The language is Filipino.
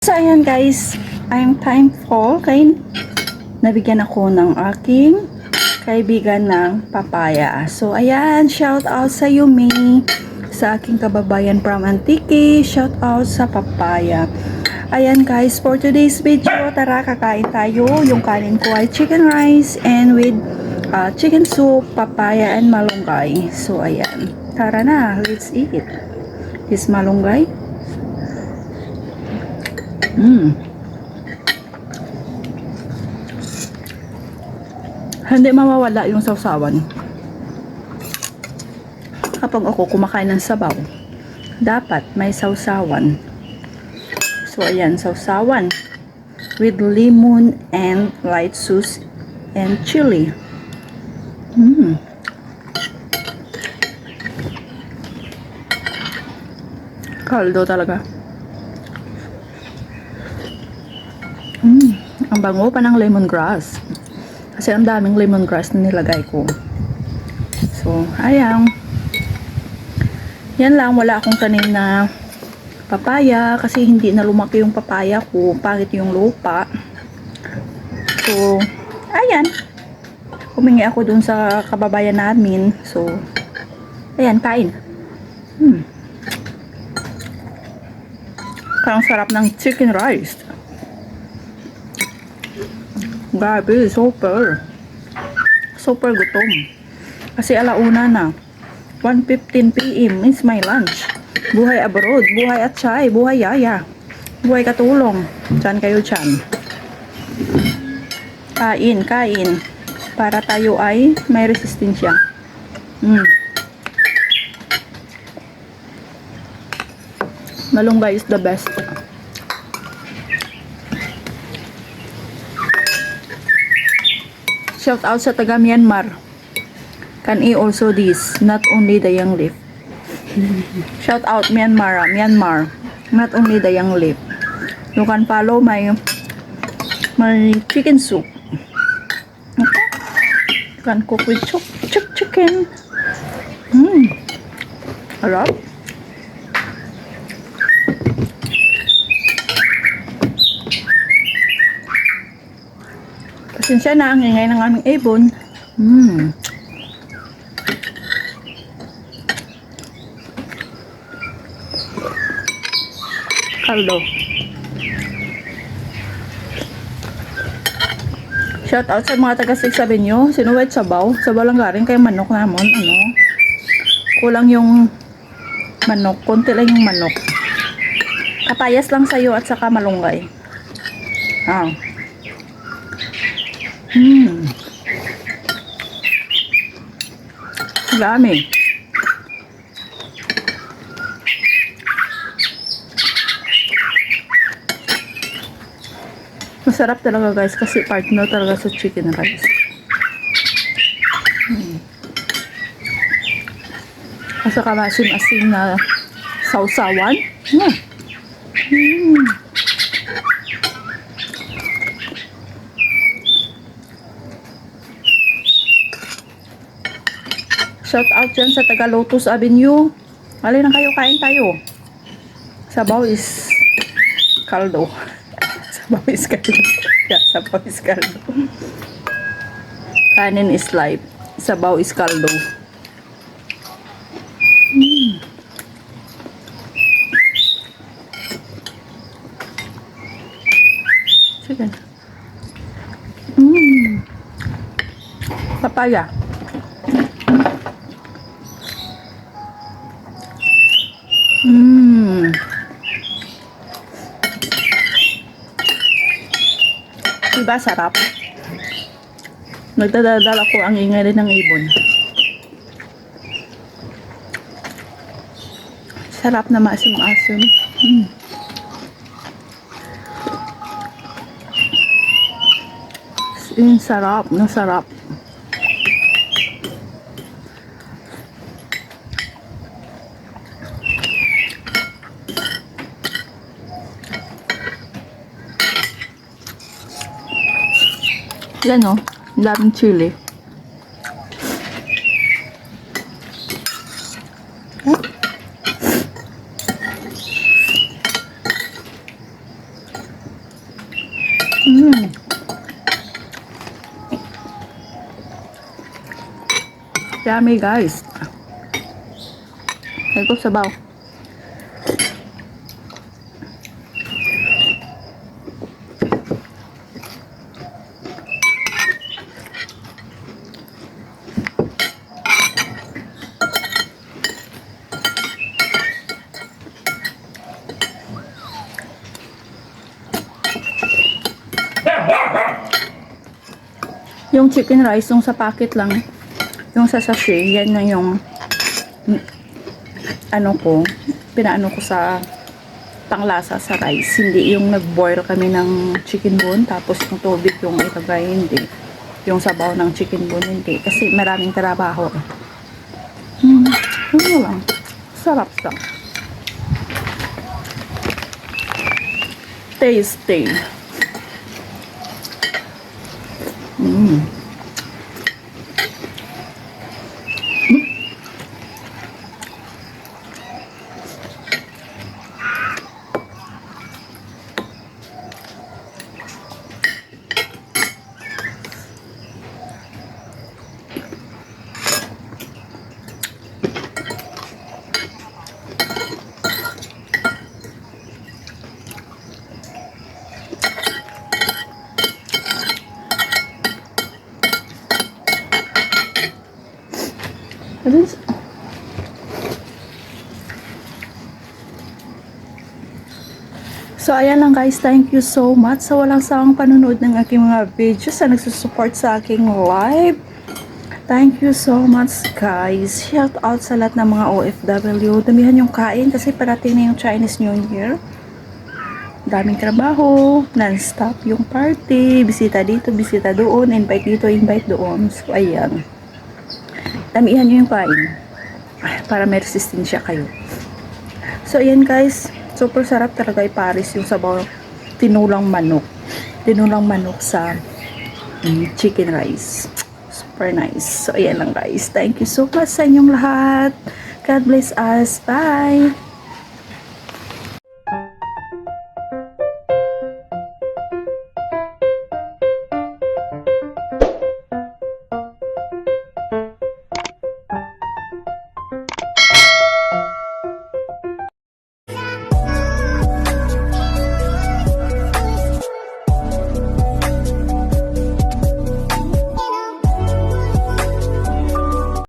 So, ayan guys, I'm thankful kay nabigyan ako ng aking kaibigan ng papaya. So, ayan, shout out sa Yumi, sa aking kababayan from Antique, shout out sa papaya. Ayan guys, for today's video, tara kakain tayo. Yung kanin ko ay chicken rice and with chicken soup, papaya, and malunggay. So, ayan, tara na, let's eat this malunggay. Hindi mawawala yung sausawan. Kapag ako kumakain ng sabaw, dapat may sausawan. So, ayan, sausawan with lemon and light sauce and chili. Kaldo talaga. Ang bango pa ng lemongrass. Kasi ang daming lemongrass na nilagay ko. So, ayan. Yan lang, wala akong tanim na papaya kasi hindi na lumaki yung papaya ko. Pangit yung lupa. So, ayan. Humingi ako dun sa kababayan namin. So, ayan, kain. Parang sarap ng chicken rice. Grabe, super gutom. Kasi alauna na. 1:15 PM is my lunch. Buhay abroad, buhay atsay, buhay yaya, buhay katulong. Diyan kayo dyan. Kain. Para tayo ay may resistensya. Malunggay is the best. Shout out sa taga Myanmar. Can eat also this, not only the young leaf. Shout out Myanmar. Not only the young leaf. You can follow my chicken soup. Okay. You can cook with chicken. Harap. Pasensya na, ang ingay ng aming ibon. Kaldo. Shout out sa mga taga 6 Avenue. Sinuwait sabaw. Sabaw lang galing kay manok namon. Kulang yung manok. Konti lang yung manok. Kapayas lang sa'yo at saka malunggay. Dami. Masarap talaga guys kasi partner talaga sa chicken rice. At saka masim-asim na sausawan. Shout out dyan sa taga Lotus Avenue. Alin na kayo, kain tayo. Sabaw is kaldo. Sabaw is kaldo. Yeah, sabaw is kaldo. Kanin is life. Sabaw is kaldo. Chicken. Papaya. Diba sarap? Nagdadadal ako ang ingay din ng ibon. Sarap na maasim-asim. Sarap na sarap. Yan o, daming chili. Mm. Yummy guys. Ay ko sabaw. Yung chicken rice, yung sa packet lang, yung sa sachet, yan na yung ano ko, pinaano ko sa panglasa sa rice. Hindi yung nag-boil kami ng chicken bone, tapos yung tubig yung ilagay, hindi. Yung sabaw ng chicken bone, hindi. Kasi maraming trabaho. Ano lang. Sarap lang. Tasty. So, ayan lang guys. Thank you so much sa walang sawang panunod ng aking mga videos sa nagsusupport sa aking live. Thank you so much guys. Shout out sa lahat ng mga OFW. Damihan yung kain kasi parating na yung Chinese New Year. Daming trabaho. Non-stop yung party. Bisita dito, bisita doon. Invite dito, invite doon. So, ayan. Damihan nyo yung kain. Para may resistensya kayo. So, ayan guys. Super sarap talaga iparis yung sabaw tinulang manok. Tinulang manok sa chicken rice. Super nice. So, ayan lang guys. Thank you so much sa inyong lahat. God bless us. Bye!